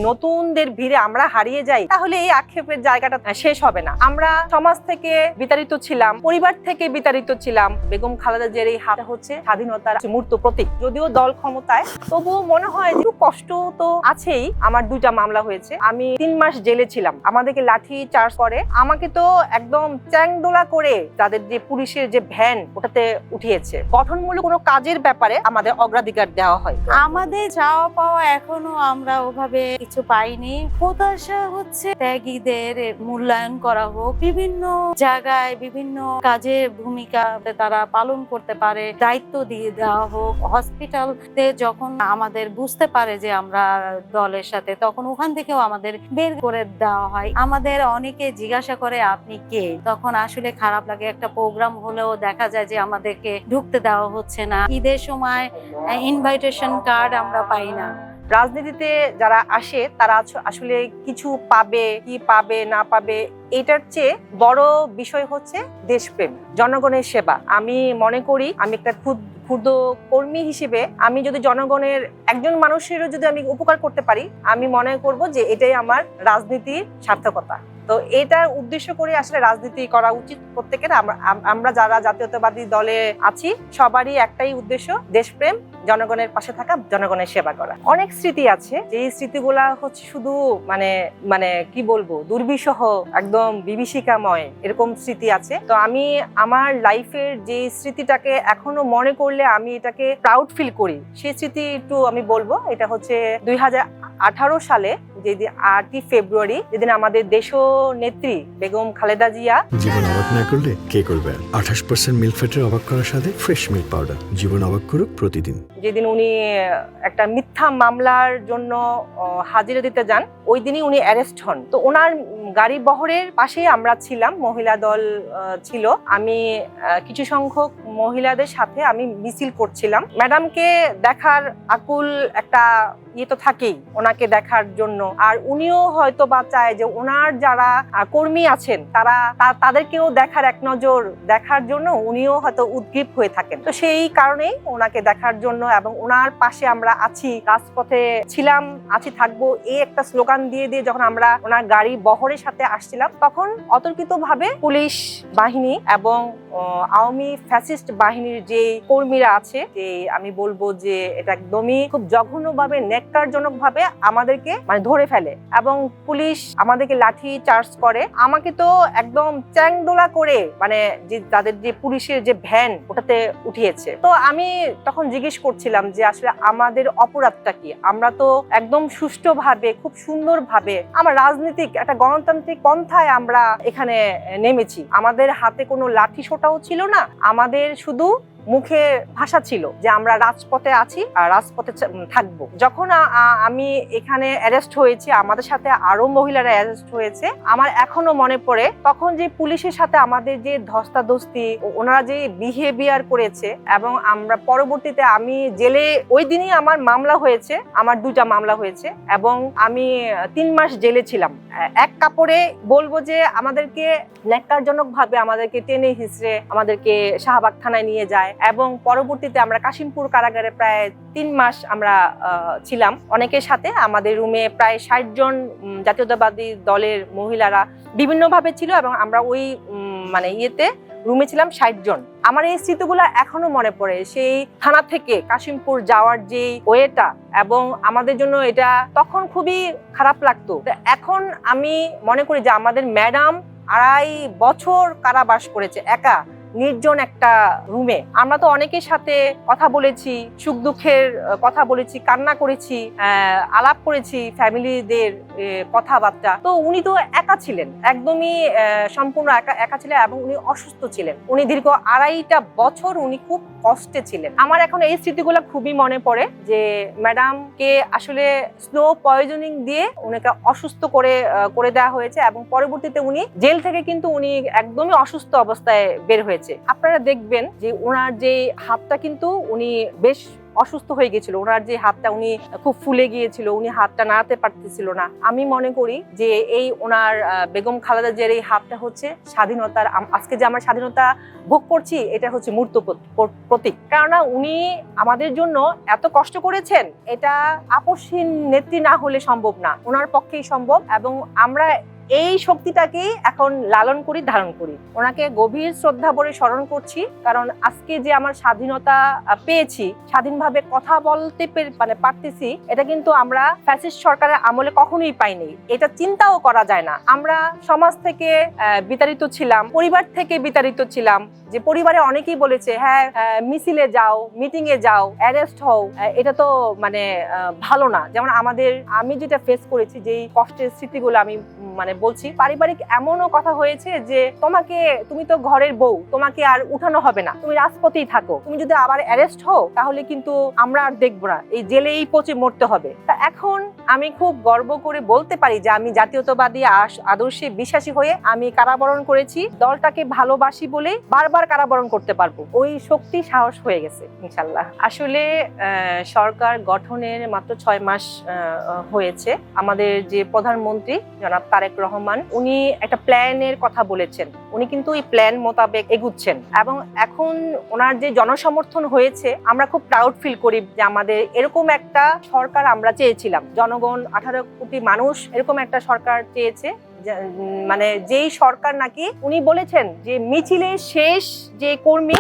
নতুনদের ভিড়ে আমরা হারিয়ে যাই, তাহলে এই আক্ষেপের জায়গাটা শেষ হবে না। আমরা সমাজ থেকে বিতাড়িত ছিলাম, পরিবার থেকে বিতাড়িত ছিলাম। বেগম খালেদা জিয়ার এই হাতটা হচ্ছে স্বাধীনতার মূর্ত প্রতীক। যদিও দল ক্ষমতায়, তবুও মনে হয় একটু কষ্ট তো আছেই। আমার 2টা মামলা হয়েছে, আমি 3 মাস জেলে ছিলাম। আমাদেরকে লাঠি চার্জ করে, আমাকে তো একদম চ্যাংদোলা করে তাদের যে পুলিশের যে ভ্যান ওটাতে উঠিয়েছে। গঠনমূলক কোনো কাজের ব্যাপারে আমাদের অগ্রাধিকার দেওয়া হয়। আমাদের চাওয়া পাওয়া এখনো আমরা ওভাবে কিছু পাইনি। প্রত্যাশা হচ্ছে ত্যাগীদের মূল্যায়ন করা হোক, বিভিন্ন জায়গায় বিভিন্ন কাজে ভূমিকা তারা পালন করতে পারে দায়িত্ব দিয়ে দেওয়া হোক। হসপিটালতে যখন আমাদের বুঝতে পারে যে আমরা দলের সাথে, তখন ওখান থেকেও আমাদের বের করে দেওয়া হয়। আমাদের অনেকে জিজ্ঞাসা করে আপনি কে, তখন আসলে খারাপ লাগে। একটা প্রোগ্রাম হলেও দেখা যায় যে আমাদেরকে ঢুকতে দেওয়া হচ্ছে না। ঈদের সময় ইনভাইটেশন কার্ড আমরা পাই না। রাজনীতিতে যারা আসে তারা আসলে কিছু পাবে কি পাবে না পাবে, এটার চেয়ে বড় বিষয় হচ্ছে দেশপ্রেম, জনগণের সেবা। আমি মনে করি আমি একটা ক্ষুদ্র কর্মী হিসেবে আমি যদি জনগণের একজন মানুষেরও যদি আমি উপকার করতে পারি, আমি মনে করব যে এটাই আমার রাজনীতির সার্থকতা। তো এটার উদ্দেশ্য করে আসলে রাজনীতি করা উচিত প্রত্যেকের। আমরা যারা জাতীয়তাবাদী দলে আছি সবারই একটাই উদ্দেশ্য, দেশপ্রেম, জনগণের পাশে থাকা, জনগণের সেবা করা। অনেক স্মৃতি আছে, যে স্মৃতিগুলা হচ্ছে শুধু মানে কি বলবো, দুর্বিষহ, একদম বিভীষিকাময় এরকম স্মৃতি আছে। তো আমি আমার লাইফের যে স্মৃতিটাকে এখনো মনে করলে আমি এটাকে প্রাউড ফিল করি, সেই স্মৃতি একটু আমি বলবো। এটা হচ্ছে 2018 সালে যেদিন 8ই ফেব্রুয়ারি, যেদিন আমাদের দেশ নেত্রী বেগম খালেদা জিয়া। জীবন অবাক না করলে কে করবে? 28% মিল্ক ফ্যাটের অবাক করার সাথে ফ্রেশ মিল্ক পাউডার। জীবন অবাক করুক প্রতিদিন। যেদিন উনি একটা মিথ্যা মামলার জন্য হাজিরা দিতে যান, ওই দিনই উনি অ্যারেস্ট হন। তো ওনার গাড়ি বহরের পাশেই আমরা ছিলাম, মহিলা দল ছিল। আমি কিছু সংখ্যক মহিলাদের সাথে আমি মিছিল করছিলাম। ম্যাডামকে দেখার আকুল একটা ইয়ে তো থাকেই ওনাকে দেখার জন্য, আর উনিও হয়তো বা চায় যে ওনার যারা কর্মী আছেন তাদেরকেও দেখার, এক নজর দেখার জন্য উনিও হয়তো উদ্গ্রীব হয়ে থাকেন। তো সেই কারণেই ওনাকে দেখার জন্য এবং ওনার পাশে আমরা আছি, রাজপথে ছিলাম, আছি, থাকবো, এই একটা স্লোগান দিয়ে যখন আমরা ওনার গাড়ি বহরের সাথে আসছিলাম, তখন অতর্কিতভাবে পুলিশ বাহিনী এবং আওয়ামী ফ্যাসিস্ট বাহিনীর যে কর্মীরা আছে, যে আমি বলবো যে এটা একদমই খুব জঘন্যভাবে, ন্যাক্কারজনক ভাবে আমাদেরকে ধরে ফেলে এবং পুলিশ আমাদেরকে লাঠি চার্জ করে। আমাকে তো একদম চ্যাংদোলা করে যে তাদের যে পুলিশের যে ভ্যান ওটাতে উঠিয়েছে। তো আমি তখন জিজ্ঞেস করছিলাম যে আসলে আমাদের অপরাধটা কি? আমরা তো একদম সুষ্ঠুভাবে, খুব সুন্দরভাবে আমার রাজনৈতিক একটা গণতান্ত্রিক পন্থায় আমরা এখানে নেমেছি। আমাদের হাতে কোনো লাঠি সোটাও ছিল না, আমাদের শুধু মুখে ভাষা ছিল যে আমরা রাজপথে আছি আর রাজপথে থাকবো। যখন আমি এখানে অ্যারেস্ট হয়েছি, আমাদের সাথে আরো মহিলারা অ্যারেস্ট হয়েছে, আমার এখনো মনে পড়ে তখন যে পুলিশের সাথে আমাদের যে ধস্তাধস্তি, ওনারা যে বিহেভিয়ার করেছে। এবং আমরা পরবর্তীতে আমি জেলে, ওই দিনই আমার মামলা হয়েছে, আমার 2টা মামলা হয়েছে এবং আমি 3 মাস জেলে ছিলাম। এক কাপড়ে বলবো যে আমাদেরকে ন্যাক্কারজনক ভাবে আমাদেরকে টেনে হিঁচড়ে আমাদেরকে শাহবাগ থানায় নিয়ে যায় এবং পরবর্তীতে আমরা কাশিমপুর কারাগারে প্রায় 3 মাস আমরা ছিলাম। অনেকের সাথে আমাদের রুমে প্রায় 60 জন জাতীয়তাবাদী দলের মহিলারা বিভিন্নভাবে ছিল এবং আমরা ওই ইয়েতে রুমে ছিলাম 60 জন। আমার এই স্মৃতিগুলো এখনো মনে পড়ে, সেই থানা থেকে কাশিমপুর যাওয়ার যে ওয়েটা, এবং আমাদের জন্য এটা তখন খুবই খারাপ লাগতো। এখন আমি মনে করি যে আমাদের ম্যাডাম 2.5 বছর কারাবাস করেছে একা, নির্জন একটা রুমে। আমরা তো অনেকের সাথে কথা বলেছি, সুখ দুঃখের কথা বলেছি, কান্না করেছি, আলাপ করেছি, ফ্যামিলিদের কথাবার্তা। তো উনি তো একা ছিলেন, একদমই সম্পূর্ণ একা ছিলেন এবং উনি অসুস্থ ছিলেন। উনি দীর্ঘ 2.5 বছর উনি খুব কষ্টে ছিলেন। আমার এখন এই স্মৃতিগুলো খুবই মনে পড়ে যে ম্যাডামকে আসলে স্লো পয়জনিং দিয়ে উনাকে অসুস্থ করে দেওয়া হয়েছে এবং পরবর্তীতে উনি জেল থেকে কিন্তু উনি একদমই অসুস্থ অবস্থায় বের হয়েছে। আপনারা দেখবেন যে ওনার যে হাতটা কিন্তু উনি বেশ অসুস্থ হয়ে গেছিল, ওনার যে হাতটা উনি খুব ফুলে গিয়েছিল, উনি হাতটা নাড়াতে পারতেছিল না। আমি মনে করি যে এই ওনার বেগম খালেদা জিয়ার এই হাতটা হচ্ছে স্বাধীনতার, আজকে যে আমরা স্বাধীনতা ভোগ করছি এটা হচ্ছে মূর্ত প্রতীক। কেননা উনি আমাদের জন্য এত কষ্ট করেছেন, এটা আপসহীন নেত্রী না হলে সম্ভব না, ওনার পক্ষেই সম্ভব। এবং আমরা এই শক্তিটাকেই এখন লালন করি, ধারণ করি। ওনাকে গভীর শ্রদ্ধা ভরে স্মরণ করছি, কারণ আজকে যে আমার স্বাধীনতা পেয়েছি, স্বাধীনভাবে কথা বলতে পারতেছি, এটা কিন্তু আমরা ফ্যাসিস্ট সরকারের আমলে কখনোই পাইনি। এটা চিন্তাও করা যায় না। আমরা সমাজ থেকে বিতাড়িত ছিলাম, পরিবার থেকে বিতাড়িত ছিলাম, যে পরিবারে অনেকেই বলেছে হ্যাঁ মিছিলে যাও, মিটিং এ যাও, অ্যারেস্ট হও, এটা তো মানে ভালো না। যেমন আমি যেটা ফেস করেছি, যেই কষ্টের স্মৃতিগুলো আমি বলছি, পারিবারিক এমনও কথা হয়েছে যে তুমি তো ঘরের বউ, তোমাকে আর উঠানো হবে না, তুমি রাজপথেই থাকো, তুমি যদি আবার অ্যারেস্ট হও তাহলে কিন্তু আমরা আর দেখবো না, এই জেলেই পচে মরতে হবে। তা এখন আমি খুব গর্ব করে বলতে পারি যে আমি জাতীয়তাবাদী আদর্শে বিশ্বাসী হয়ে আমি কারাবরণ করেছি, দলটাকে ভালোবাসি বলে বারবার কারাবরণ করতে পারবো, ওই শক্তি সাহস হয়ে গেছে ইনশাল্লাহ। আসলে সরকার গঠনের মাত্র 6 মাস হয়েছে। আমাদের যে প্রধানমন্ত্রী জনাব তারেক রহমান, উনি একটা প্ল্যানের কথা বলেছেন, উনি কিন্তু এই প্ল্যান মোতাবেক এগুচ্ছেন। এবং এখন ওনার যে জনসমর্থন হয়েছে, আমরা খুব প্রাউড ফিল করি যে আমাদের এরকম একটা সরকার আমরা চেয়েছিলাম। জনগণ 18 কোটি মানুষ এরকম একটা সরকার চেয়েছে, যেই সরকার নাকি উনি বলেছেন যে মিছিলের শেষ যে কর্মী,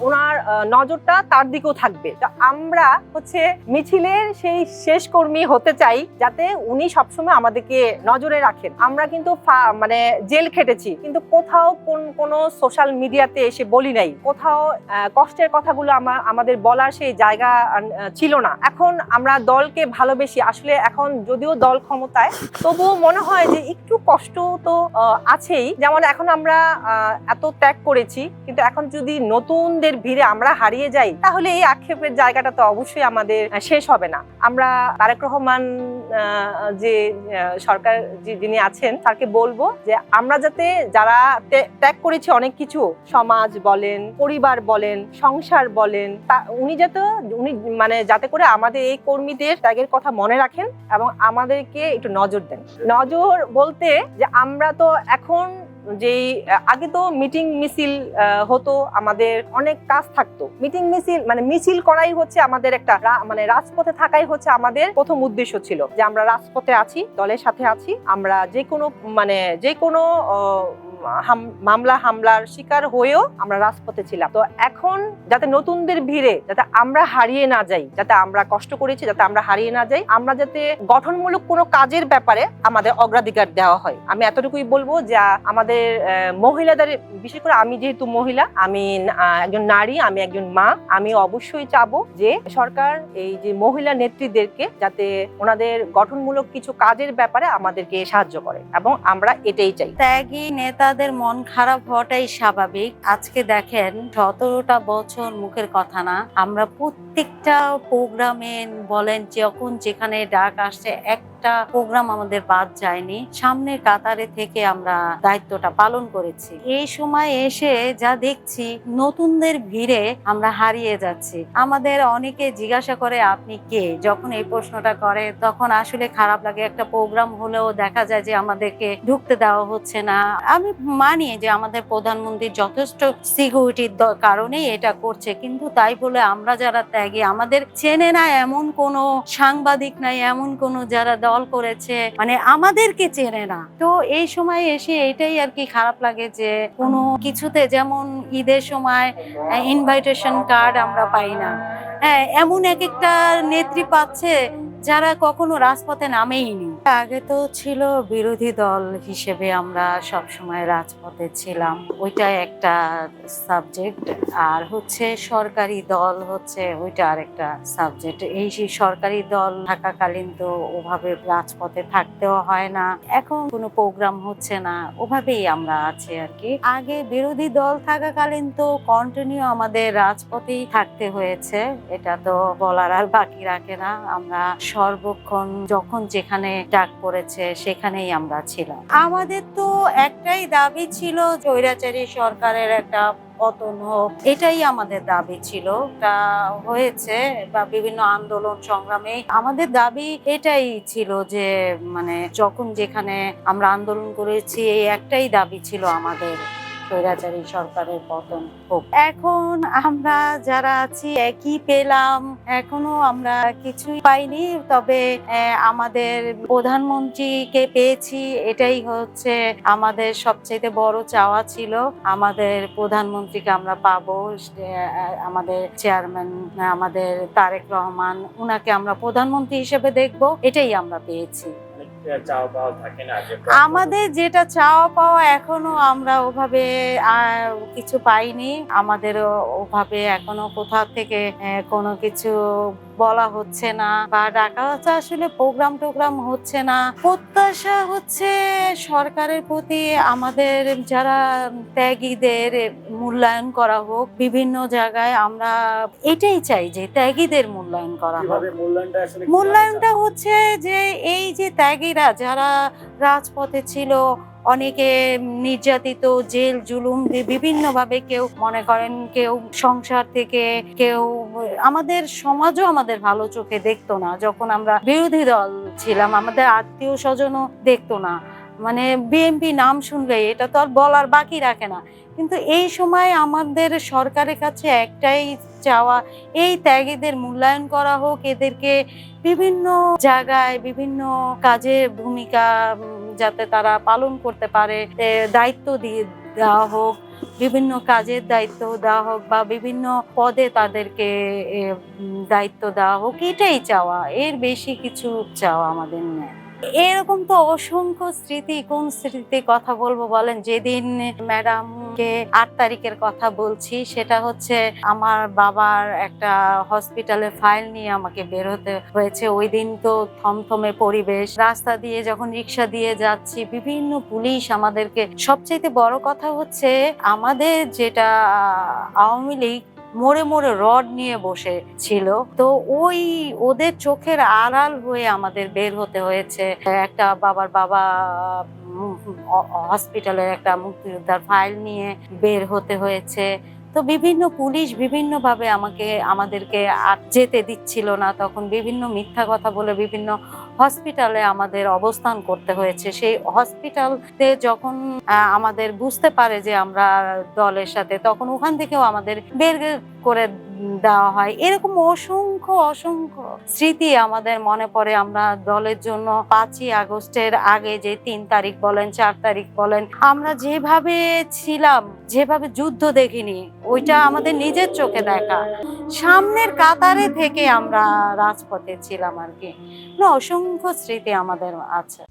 ওনার নজরটা তার দিকেও থাকবে। তো আমরা হচ্ছে মিছিলের সেই শেষ কর্মী হতে চাই, যাতে উনি সবসময় আমাদেরকে নজরে রাখেন। আমরা কিন্তু জেল খেটেছি, কিন্তু কোথাও কোনো সোশ্যাল মিডিয়াতে এসে বলি নাই, কোথাও কষ্টের কথাগুলো আমাদের বলার সেই জায়গা ছিল না। এখন আমরা দলকে ভালোবেসি, আসলে এখন যদিও দল ক্ষমতায়, তবুও মনে হয় যে একটু কষ্ট তো আছেই। যেমন এখন আমরা এত ত্যাগ করেছি, কিন্তু এখন যদি নতুনদের ভিড়ে আমরা হারিয়ে যাই, তাহলে এই আক্ষেপের জায়গাটা তো অবশ্যই আমাদের শেষ হবে না। আমরা তারেক রহমান যে সরকার যিনি আছেন, তাকে বলবো যে আমরা যাতে যারা ত্যাগ করেছি অনেক কিছু, সমাজ বলেন, পরিবার বলেন, সংসার বলেন, উনি যাতে করে আমাদের এই কর্মীদের ত্যাগের কথা মনে রাখেন এবং আমাদেরকে একটু নজর দেন। নজর বলতে যে আমরা তো এখন যেই আগে তো মিটিং মিছিল হতো, আমাদের অনেক কাজ থাকতো। মিটিং মিছিল করাই হচ্ছে আমাদের একটা রাজপথে থাকাই হচ্ছে আমাদের প্রথম উদ্দেশ্য ছিল, যে আমরা রাজপথে আছি, দলের সাথে আছি, আমরা যে কোনো মামলা হামলার শিকার হয়েও আমরা রাজপথে ছিলাম। তো এখন যাতে নতুনদের ভিড়ে যাতে আমরা হারিয়ে না যাই, যাতে আমরা কষ্ট করেছি যাতে আমরা হারিয়ে না যাই, আমরা যাতে গঠনমূলক কোনো কাজের ব্যাপারে আমাদের অগ্রাধিকার দেওয়া হয়। আমি এতটুকুই বলবো যে আমাদের মহিলাদের, বিশেষ করে আমি যেহেতু মহিলা, আমি একজন নারী, আমি একজন মা, আমি অবশ্যই চাবো যে সরকার এই যে মহিলা নেত্রীদেরকে যাতে ওনাদের গঠনমূলক কিছু কাজের ব্যাপারে আমাদেরকে সাহায্য করে, এবং আমরা এটাই চাই। ত্যাগী নেতাদের মন খারাপ হওয়াটাই স্বাভাবিক। আজকে দেখেন 17টা বছর মুখের কথা না, আমরা প্রত্যেকটা প্রোগ্রামে বলেন, যখন যেখানে ডাক আসছে, একটা প্রোগ্রাম আমাদের বাদ যায়নি, সামনের কাতারে থেকে আমরা দায়িত্বটা পালন করেছি। এই সময় এসে যা দেখছি, নতুনদের ভিড়ে আমরা হারিয়ে যাচ্ছি। আমাদের অনেকে জিজ্ঞাসা করে আপনি কে, যখন এই প্রশ্নটা করে তখন আসলে খারাপ লাগে। একটা প্রোগ্রাম হলেও দেখা যায় যে আমাদেরকে ঢুকতে দেওয়া হচ্ছে না। আমি মানি যে আমাদের প্রধানমন্ত্রী যথেষ্ট সিকিউরিটির কারণে এটা করছে, কিন্তু তাই বলে আমরা যারা ত্যাগী, আমাদের চেনে না এমন কোনো সাংবাদিক নাই, এমন কোনো যারা দল করেছে আমাদেরকে চেনে না। তো এই সময় এসে এটাই আর কি খারাপ লাগে যে কোনো কিছুতে, যেমন ঈদের সময় ইনভাইটেশন কার্ড আমরা পাই না, হ্যাঁ, এমন এক একটা নেত্রী পাচ্ছে যারা কখনো রাজপথে নামেইনি। আগে তো ছিল বিরোধী দল হিসেবে আমরা সব সময় রাজপথে ছিলাম, ওইটা একটা সাবজেক্ট। আর হচ্ছে সরকারি দল হচ্ছে ওইটা আরেকটা সাবজেক্ট। এই সরকারি দল থাকাকালীন তো ওভাবে রাজপথে থাকতেও হয় না, এখন কোনো প্রোগ্রাম হচ্ছে না, ওভাবেই আমরা আছি আর কি। আগে বিরোধী দল থাকাকালীন তো কন্টিনিউ আমাদের রাজপথেই থাকতে হয়েছে, এটা তো বলার আর বাকি রাখে না। আমরা সর্বক্ষণ যখন যেখানে ডাক পড়েছে সেখানেই আমরা ছিলাম। আমাদের তো একটাই দাবি ছিল, স্বৈরাচারী সরকারের একটা পতন হোক, এটাই আমাদের দাবি ছিল। তা হয়েছে বা বিভিন্ন আন্দোলন সংগ্রামে আমাদের দাবি এটাই ছিল যে মানে যখন যেখানে আমরা আন্দোলন করেছি এই একটাই দাবি ছিল আমাদের, স্বৈরাচারী সরকারের পতন হোক। এখন আমরা যারা আছি একই পেলাম, এখনো আমরা কিছুই পাইনি। তবে আমাদের প্রধানমন্ত্রীকে পেয়েছি, এটাই হচ্ছে আমাদের সবচেয়ে বড় চাওয়া ছিল। আমাদের প্রধানমন্ত্রীকে আমরা পাবো, আমাদের চেয়ারম্যান আমাদের তারেক রহমান, উনাকে আমরা প্রধানমন্ত্রী হিসেবে দেখবো, এটাই আমরা পেয়েছি। চাওয়া পাওয়া থাকে না যে আমাদের যেটা চাওয়া পাওয়া এখনো আমরা ওভাবে কিছু পাইনি। আমাদের ওভাবে এখনো কোথাও থেকে কোনো কিছু বলা হচ্ছে না বা ডাকা হচ্ছে, আসলে প্রোগ্রাম হচ্ছে না। প্রত্যাশা হচ্ছে সরকারের প্রতি আমাদের যারা ত্যাগীদের মূল্যায়ন করা হোক বিভিন্ন জায়গায়। আমরা এটাই চাই যে ত্যাগীদের মূল্যায়ন করা হোক। কিভাবে মূল্যায়নটা আসলে মূল্যায়নটা হচ্ছে যে এই যে ত্যাগীরা যারা রাজপথে ছিল, অনেকে নির্যাতিত, জেল জুলুম বিভিন্নভাবে, কেউ মনে করেন কেউ সংসার থেকে, কেউ আমাদের সমাজও আমাদের ভালো চোখে দেখতো না। যখন আমরা বিরোধী দল ছিলাম আমাদের আত্মীয় স্বজনও দেখতো না, মানে বিএনপি নাম শুনলে এটা তো আর বলার বাকি রাখে না। কিন্তু এই সময় আমাদের সরকারের কাছে একটাই চাওয়া, এই ত্যাগীদের মূল্যায়ন করা হোক, এদেরকে বিভিন্ন জায়গায় বিভিন্ন কাজে ভূমিকা যাতে তারা পালন করতে পারে দায়িত্ব দিয়ে দেওয়া হোক, বিভিন্ন কাজের দায়িত্ব দেওয়া হোক বা বিভিন্ন পদে তাদেরকে দায়িত্ব দেওয়া হোক, এটাই চাওয়া। এর বেশি কিছু চাওয়া আমাদের নেই। এরকম তো অসংখ্য স্মৃতি, কোন স্মৃতিতে কথা বলবো বলেন। যেদিন ম্যাডামকে 8 তারিখের কথা বলছি, সেটা হচ্ছে আমার বাবার একটা হসপিটালের ফাইল নিয়ে আমাকে বের হতে হয়েছে। ওই দিন তো থমথমে পরিবেশ, রাস্তা দিয়ে যখন রিক্সা দিয়ে যাচ্ছি বিভিন্ন পুলিশ আমাদেরকে, সবচেয়ে বড় কথা হচ্ছে আমাদের যেটা আওয়ামী লীগ মোড়ে মোড়ে রড নিয়ে বসে ছিল, তো ওই ওদের চোখের আড়াল হয়ে আমাদের বের হতে হয়েছে। একটা বাবার বাবা হসপিটালের একটা মুক্তিযোদ্ধার ফাইল নিয়ে বের হতে হয়েছে। তো বিভিন্ন পুলিশ বিভিন্নভাবে আমাদেরকে যেতে দিচ্ছিল না, তখন বিভিন্ন মিথ্যা কথা বলে বিভিন্ন হসপিটালে আমাদের অবস্থান করতে হয়েছে। সেই হসপিটালতে যখন আমাদের বুঝতে পারে যে আমরা দলের সাথে, তখন ওখান থেকেও আমাদের বের করে দেওয়া হয়। এরকম অসংখ্য স্মৃতি আমাদের মনে পড়ে। আমরা দলের জন্য 5ই আগস্টের আগে যে 3 তারিখ বলেন 4 তারিখ বলেন, আমরা যেভাবে ছিলাম, যেভাবে যুদ্ধ দেখিনি, ওইটা আমাদের নিজের চোখে দেখা, সামনের কাতারে থেকে আমরা রাজপথে ছিলাম আর কি। অসংখ্য স্মৃতি আমাদের আছে।